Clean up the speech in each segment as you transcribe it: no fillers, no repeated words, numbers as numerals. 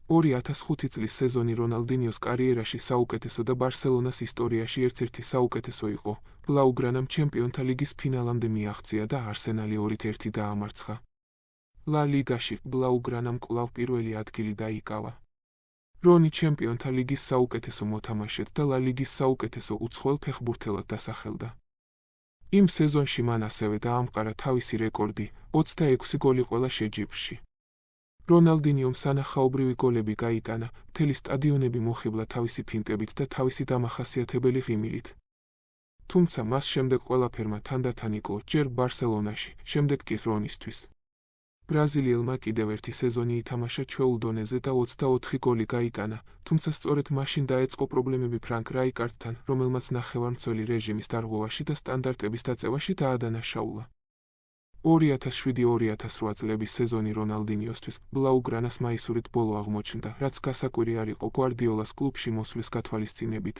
2005 წლის სეზონი რონალდინიოს კარიერაში საუკეთესო და ბარსელონას ისტორიაში ერთ-ერთი საუკეთესო იყო. ბლაუგრანამ ჩემპიონთა ლიგის ფინალამდე მიაღწია და არსენალი 2-1 დაამარცხა. ლა ლიგაში ბლაუგრანამ კვლავ პირველი ადგილი დაიკავა. რონი ჩემპიონთა ლიგის საუკეთესო მოთამაშედ და ლა ლიგის საუკეთესო უცხოელ ფეხბურთელად დასახელდა. იმ სეზონში მან ასევე დაამყარა თავისი რეკორდი, 26 გოლი ყველა შეჯიბრში. რონალდინიომ სანახაობრივი გოლები გაიტანა, მთელი სტადიონები მოხიბლა თავისი ფინტებით და თავისი დამახასიათებელი ღიმილით. თუმცა მას შემდეგ ყველაფერმა თანდათან იკლო, ჯერ ბარსელონაში, შემდეგ კი რონისთვის. ბრაზილიელმა კიდევ ერთი სეზონი ითამაშა ჩვეულ დონეზე და 24 გოლი გაიტანა, თუმცა სწორედ მაშინ დაეწყო პრობლემები ფრანკ რაიკარტთან, რომელმაც ნახევარმცველი რეჟიმის დარღვევაში და სტანდარტების დაწევაში დაადანაშაულა. 2007-2008 წლების სეზონი რონალდინიოსთვის ბლაუგრანას მაისურით ბოლო აღმოჩნდა, რაც გასაკვირი არ იყო გვარდიოლას კლუბში მოსვლის გათვალისწინებით.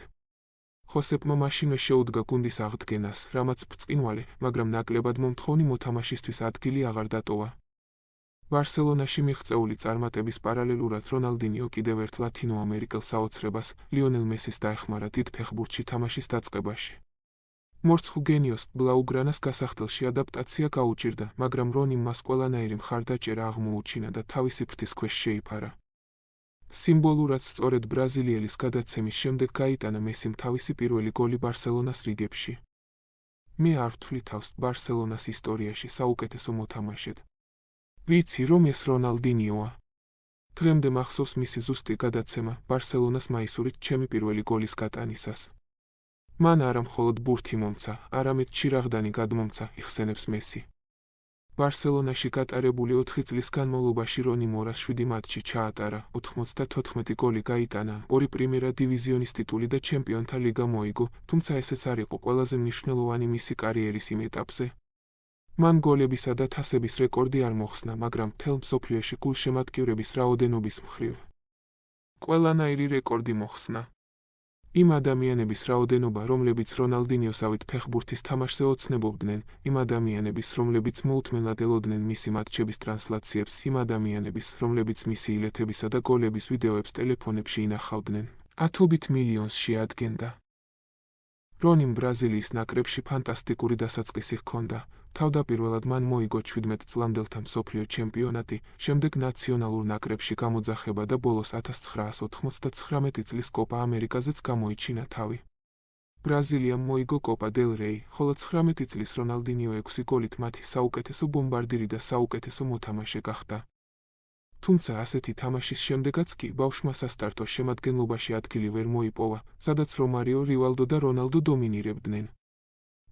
ხოსეპმა მაშინვე შეუდგა გუნდის აღდგენას, რამაც ბრწყინვალე, მაგრამ ნაკლებად მომთხოვნი მოთამაშისთვის ადგილი აღარ დატოვა. ბარსელონაში მიღწეული წარმატების პარალელურად რონალდინიო კიდევ ერთ ლათინო ამერიკელ საოცრებას, ლიონელ მესის დაეხმარა დიდ ფეხბურთში თამაშის დაწყებაში. მორცხუ გენიოს ბლაუგრანას გასახდელში ადაპტაცია გაუჭირდა, მაგრამ რონიმ მას ყველანაირი მხარდაჭერა აღმოუჩინა და თავისი ფრთის ქვეშ შეიფარა. სიმბოლურად სწორედ ბრაზილიელის გადაცემის შემდეგ გაიტანა მესიმ თავისი პირველი გოლი ბარსელონას რიგებში. მე არ ვთვლი თავს ბარსელონას ისტორიაში საუკეთესო მოთამაშედ. ვიცი, რომ ეს რონალდინიოა. დღემდე მახსოვს მისი ზუსტი გადაცემა ბარსელონას მაისურით ჩემი პირველი გოლის გატანისას. მან არა მხოლოდ ბურთი მომცა, არამედ ჩირაღდანი გადმომცა, იხსენებს მესი. ბარსელონაში გატარებული 4 წლის განმავლობაში რონიმ 207 მატჩი ჩაატარა, 94 გოლი გაიტანა, 2 პრიმერა დივიზიონის ტიტული და ჩემპიონთა ლიგა მოიგო, თუმცა ესეც არ იყო ყველაზე მნიშვნელოვანი მისი კარიერის იმ ეტაპზე. მან გოლებისა და თასების რეკორდი არ მოხსნა, მაგრამ მთელ მსოფლიოში გულშემატკივრების რაოდენობის მხრივ ყველანაირი რეკორდი მოხსნა. იმ ადამიანების რაოდენობა, რომლებიც რონალდინიოსავით ფეხბურთის თამაშზე ოცნებობდნენ, იმ ადამიანების, რომლებიც მოუთმენლად ელოდნენ მისი მატჩების ტრანსლაციებს, იმ ადამიანების, რომლებიც მისი ილეთებისა და გოლების ვიდეოებს ტელეფონებში ინახავდნენ, ათობით მილიონს შეადგენდა. რონიმ ბრაზილიის ნაკრებში ფანტასტიკური დასაწყისი ჰქონდა. თავდაპირველად მან მოიგო 17 წლამდელთა მსოფლიო ჩემპიონატი, შემდეგ ნაციონალურ ნაკრებში გამოძახება და ბოლოს 1999 წლის კოპა ამერიკაზეც გამოიჩინა თავი. ბრაზილიამ მოიგო კოპა დელ რეი, ხოლო 19 წლის რონალდინიო 6 გოლით მათი საუკეთესო ბომბარდირი და საუკეთესო მოთამაშე გახდა. თუმცა ასეთი თამაშის შემდეგაც კი ბავშვმა სასტარტო შემადგენლობაში ადგილი ვერ მოიპოვა, სადაც რომარიო, რივალდო და რონალდო დომინირებდნენ.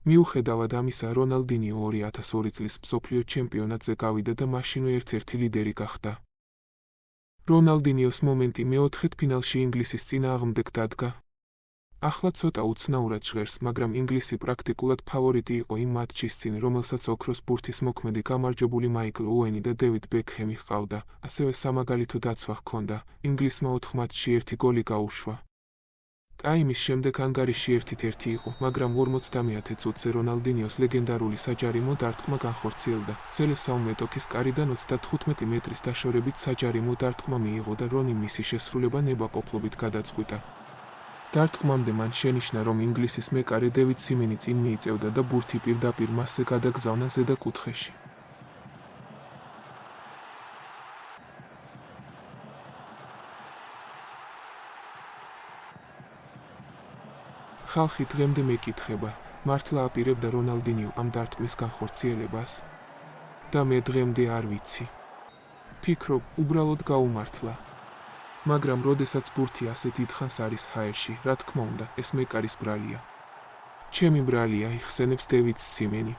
მიუხედავად ამისა, რონალდინიო 2002 წლის მსოფლიო ჩემპიონატზე გავიდა და მაშინვე ერთ-ერთი ლიდერი გახდა. რონალდინიოს მომენტი მეოთხედფინალში ინგლისის წინააღმდეგ დადგა. ახლა ცოტა უცნაურად ჟღერს, მაგრამ ინგლისი პრაქტიკულად ფავორიტი იყო იმ მატჩის წინ, რომელსაც ოქროს ბურთის მოქმედი გამარჯვებული მაიკლ ოუენი და დევიდ ბეკჰემი ჰყავდა, ასევე სამაგალითო დაცვა ჰქონდა, ინგლისმა 4 მატჩში 1 გოლი გაუშვა. ტაიმის შემდეგ ანგარიში 1-1 იყო, მაგრამ 50-ე წუთზე რონალდინიოს ლეგენდარული საჯარიმო დარტყმა განხორციელდა. სელესაუ მეტოქის კარიდან 35 მეტრის დაშორებით საჯარიმო დარტყმა მიიღო და რონიმ მისი შესრულება ნებაყოფლობით გადაწყვიტა. დარტყმამდე მან შენიშნა, რომ ინგლისის მეკარე დევიდ სიმენი წინ მიიწევდა და ბურთი პირდაპირ მასზე გადაგზავნა ზედა კუთხეში. ხალხი დღემდე მეკითხება, მართლა აპირებდა რონალდინიო ამ დარტყმის განხორციელებას? და მე დღემდე არ ვიცი. ვფიქრობ, უბრალოდ გაუმართლა. მაგრამ როდესაც ბურთი ასე დიდხანს არის ჰაერში, რა თქმა უნდა, ეს მეკარის ბრალია. ჩემი ბრალია, იხსენებს დევიდ სიმენი.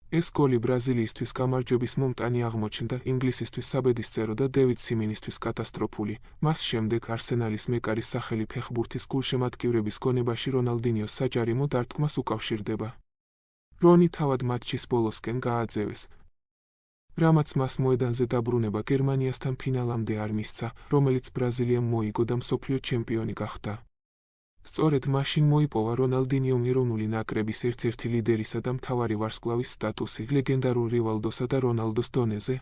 ეს გოლი ბრაზილიისთვის გამარჯვების მომტანი აღმოჩნდა, ინგლისისთვის საბედისწერო და დევიდ სიმენისთვის კატასტროფული. მას შემდეგ არსენალის მეკარის სახელი ფეხბურთის გულშემატკივრების გონებაში რონალდინიოს საჯარიმო დარტყმას უკავშირდება. რონი თავად მატჩის ბოლოსკენ გააძევეს, რამაც მას მოედანზე დაბრუნება გერმანიასთან ფინალამდე არ მისცა, რომელიც ბრაზილიამ მოიგო და მსოფლიო ჩემპიონი გახდა. სწორედ მაშინ მოიპოვა რონალდინიომ ეროვნული ნაკრების ერთ-ერთი ლიდერისა და მთავარი ვარსკვლავის სტატუსი ლეგენდარულ რივალდოსა და რონალდოს დონეზე.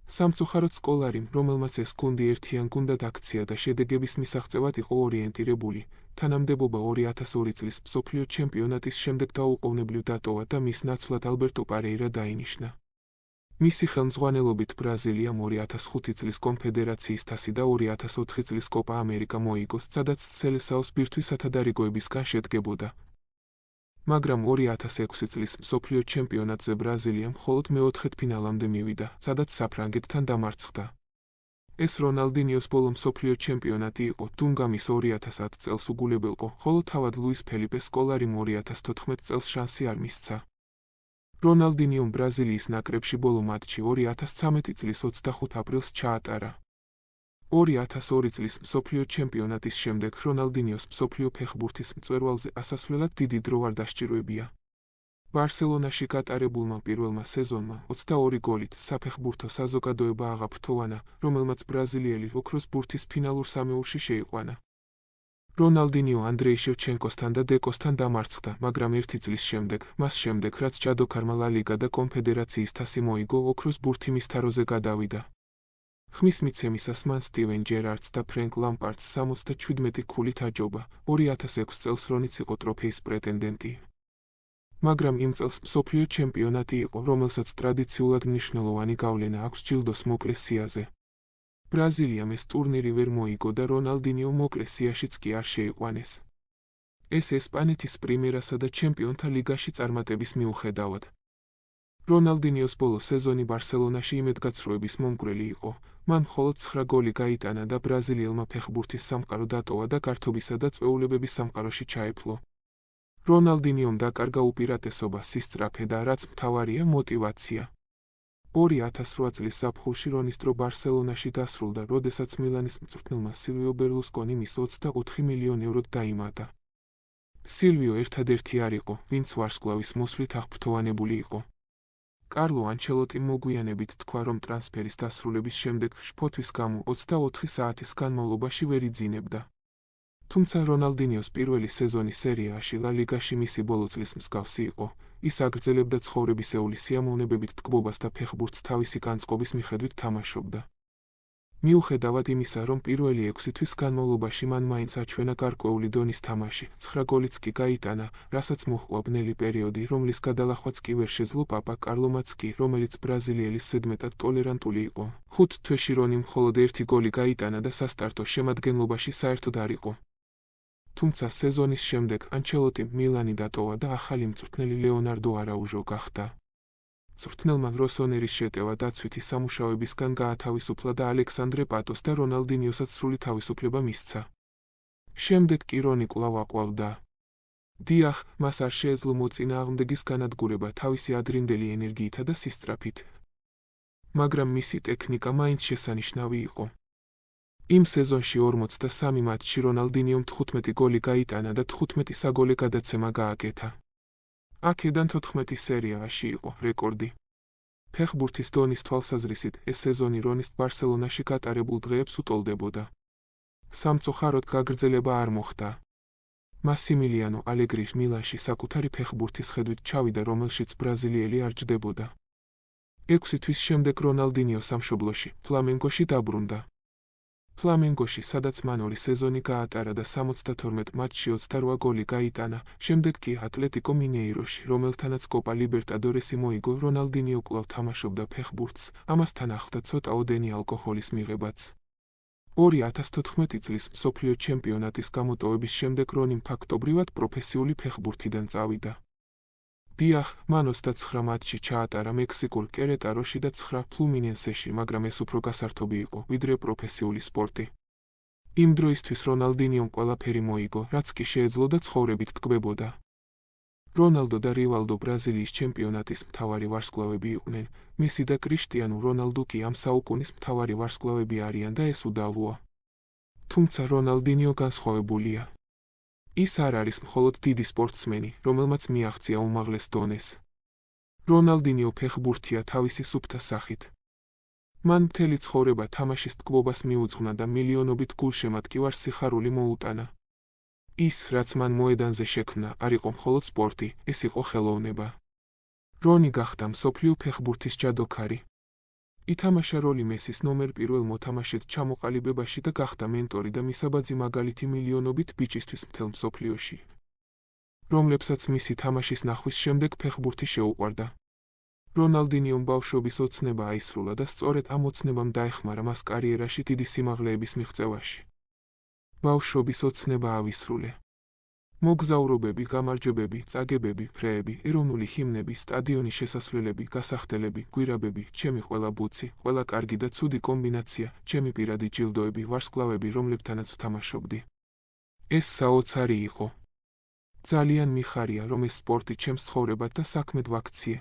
სამწუხაროდ სკოლარიმ, რომელმაც ეს გუნდი ერთიან გუნდად აქცია და შედეგების მისაღწევად იყო ორიენტირებული, თანამდებობა 2002 წლის მსოფლიო ჩემპიონატის შემდეგ დაუყოვნებლივ დატოვა და მის ნაცვლად ალბერტო პარეირა დაინიშნა. მისი ხელმძღვანელობით ბრაზილიამ 2005 წლის კონფედერაციის თასი და 2004 წლის კოპა ამერიკა მოიგო, სადაც სელესაოს ბირთვისათა დარიგოებისგან შედგებოდა. მაგრამ 2006 წლის მსოფლიო ჩემპიონატზე ბრაზილია მხოლოდ მეოთხედფინალამდე მივიდა, სადაც საფრანგეთთან დამარცხდა. ეს რონალდინიოს ბოლო მსოფლიო ჩემპიონატი იყო, დუნგამის 2010 წელს უგულებელყო, ხოლო თავად ლუის ფელიპე სკოლარიმ 2014 წელს შანსი არ მისცა. რონალდინიომ ბრაზილიის ნაკრებში ბოლო მატჩი 2013 წლის 25 აპრილს ჩაატარა. 2002 წლის მსოფლიო ჩემპიონატის შემდეგ რონალდინიოს მსოფლიო ფეხბურთის მწვერვალზე ასასვლელად დიდი დრო არ დასჭიროებია. ბარსელონაში გატარებულმა პირველმა სეზონმა 22 გოლით საფეხბურთო საზოგადოება აღაფრთოვანა, რომელმაც ბრაზილიელი ოქროს ბურთის ფინალურ სამეულში შეიყვანა. რონალდინიო ანდრეი შევჩენკოსთან და დეკოსთან დამარცხდა, მაგრამ ერთი წლის შემდეგ, მას შემდეგ, რაც ჭადოქარმა ლა ლიგა და კონფედერაციის თასი მოიგო, ოქროს ბურთი მის თაროზე გადავიდა. ხმის მიცემისას მან სტივენ ჯერარდს და ფრენკ ლამპარდს 77 ქულით აჯობა, 2006 წელს რონიც იყო ტროფეის პრეტენდენტი. მაგრამ იმ წელს მსოფლიო ჩემპიონატი იყო, რომელსაც ტრადიციულად მნიშვნელოვანი გავლენა აქვს ჯილდოს მოკლე სიაზე. ბრაზილიამ ეს ტურნირი ვერ მოიგო და რონალდინიო მოკლე სიაშიც კი არ შეიყვანეს. ეს ესპანეთის პრიმერასა და ჩემპიონთა ლიგაში წარმატების მიუხედავად. რონალდინიოს ბოლო სეზონი ბარსელონაში იმედგაცრუების მომგვრელი იყო, მან მხოლოდ 9 გოლი გაიტანა და ბრაზილიელმა ფეხბურთის სამყარო დატოვა და გართობისა და წვეულებების სამყაროში ჩაეფლო. რონალდინიომ დაკარგა უპირატესობა, სისწრაფე და რაც მთავარია მოტივაცია. 2008 წლის ზაფხულში რონის დრო ბარსელონაში დასრულდა, როდესაც მილანის მწვრთნელმა სილვიო ბერლუსკონი მის 24 მილიონ ევროდ დაიმატა. სილვიო ერთადერთი არ იყო, ვინც ვარსკვლავის მოსვლით აღფრთოვანებული იყო. კარლო ანჩელოტიმ მოგვიანებით თქვა, რომ ტრანსფერის დასრულების შემდეგ შფოთვის გამო 24 საათის განმავლობაში ვერ იძინებდა. თუმცა რონალდინიოს პირველი სეზონი სერიაში ლა ლიგაში მისი ბოლო წლის მსგავსი იყო, ის აგრძელებდა ცხოვრებისეული სიამოვნებებით ტკბობას და ფეხბურთს თავისი განწყობის მიხედვით თამაშობდა. მიუხედავად იმისა, რომ პირველი 6 თვის განმავლობაში მან მაინც აჩვენა გარკვეული დონის თამაში, 9 გოლიც კი გაიტანა, რასაც მოჰყვა ბნელი პერიოდი, რომლის გადალახვაც კი ვერ შეძლო პაპა კარლომაც კი, რომელიც ბრაზილიელის ზედმეტად ტოლერანტული იყო. 5 თვეში რონი მხოლოდ 1 გოლი გაიტანა და სასტარტო შემადგენლობაში საერთოდ არ იყო. თუმცა სეზონის შემდეგ ანჩელოტიმ მილანი დატოვა და ახალი მწვრთნელი ლეონარდო არაუჟო გახდა. მწვრთნელმა როსონერის შეტევა დაცვითი სამუშაოებისგან გაათავისუფლა და ალექსანდრე პატოს და რონალდინიოსაც სრული თავისუფლება მისცა. შემდეგ კი რონი კვლავ აყვავდა. დიახ, მას არ შეეძლო მოწინააღმდეგის განადგურება თავისი ადრინდელი ენერგიითა და სისწრაფით. მაგრამ მისი ტექნიკა მაინც შესანიშნავი იყო. იმ სეზონში 43 მატჩში რონალდინიომ 15 გოლი გაიტანა და 15 საგოლე გადაცემა გააკეთა. აქედან 14 სერიაში იყო რეკორდი. ფეხბურთის დონის თვალსაზრისით ეს სეზონი რონის ბარსელონაში გატარებულ დღეებს უტოლდებოდა. სამწუხაროდ გაგრძელება არ მოხდა. მასიმილიანო ალეგრი მილანში საკუთარი ფეხბურთის ხედვით ჩავიდა, რომელშიც ბრაზილიელი არ ჯდებოდა. 6 თვის შემდეგ რონალდინიო სამშობლოში, ფლამენგოში დაბრუნდა. ფლამენგოში, სადაც მან 2 სეზონი გაატარა და 72 მატჩში 28 გოლი გაიტანა, შემდეგ კი ატლეტიკო მინეიროში, რომელთანაც კოპა ლიბერტადორესი მოიგო, რონალდინიო კვლავ თამაშობდა ფეხბურთს, ამასთან ახლდა ცოტა ოდენი ალკოჰოლის მიღებაც. 2014 წლის მსოფლიო ჩემპიონატის გამოტოვების შემდეგ რონიმ ფაქტობრივად პროფესიული ფეხბურთიდან წავიდა. დიახ, მან 29 მატჩი ჩაატარა მექსიკურ კერეტაროში და 9 ფლუმინენსეში, მაგრამ ეს უფრო გასართობი იყო, ვიდრე პროფესიული სპორტი. იმ დროისთვის რონალდინიომ ყველაფერი მოიგო, რაც კი შეეძლო და ცხოვრებით ტკბებოდა. რონალდო და რივალდო ბრაზილიის ჩემპიონატის მთავარი ვარსკვლავები იყვნენ, მესი და კრიშტიანო რონალდო კი ამ საუკუნის მთავარი ვარსკვლავები არიან და ეს უდავოა. თუმცა რონალდინიო განსხვავებულია. ის არ არის მხოლოდ დიდი სპორტსმენი, რომელმაც მიაღწია უმაღლეს დონეს. რონალდინიო ფეხბურთია თავისი სუფთა სახით. მან მთელი ცხოვრება თამაშის ტკბობას მიუძღვნა და მილიონობით გულშემატკივარ სიხარული მოუტანა. ის, რაც მან მოედანზე შექმნა, არ იყო მხოლოდ სპორტი, ეს იყო ხელოვნება. რონი გახდა მსოფლიო ფეხბურთის ჭადოქარი. ითამაშა როლი მესის ნომერ პირველ მოთამაშედ ჩამოყალიბებაში და გახდა მენტორი და მისაბაძი მაგალითი მილიონობით ბიჭისთვის მთელ მსოფლიოში, რომლებსაც მისი თამაშის ნახვის შემდეგ ფეხბურთი შეუყვარდა. რონალდინიომ ბავშვობის ოცნება აისრულა და სწორედ ამ ოცნებამ დაეხმარა მას კარიერაში დიდი სიმაღლეების მიღწევაში. ბავშვობის ოცნება ავისრულე. მოგზაურობები, გამარჯვებები, წაგებები, ფრეები, ეროვნული ჰიმნები, სტადიონის შესასვლელები, გასახდელები, გვირაბები, ჩემი ყველა ბუცი, ყველა კარგი და ცუდი კომბინაცია, ჩემი პირადი ჯილდოები, ვარსკვლავები, რომლებთანაც ვთამაშობდი. ეს საოცარი იყო. ძალიან მიხარია, რომ ეს სპორტი ჩემს ცხოვრებად და საქმედ ვაქციე.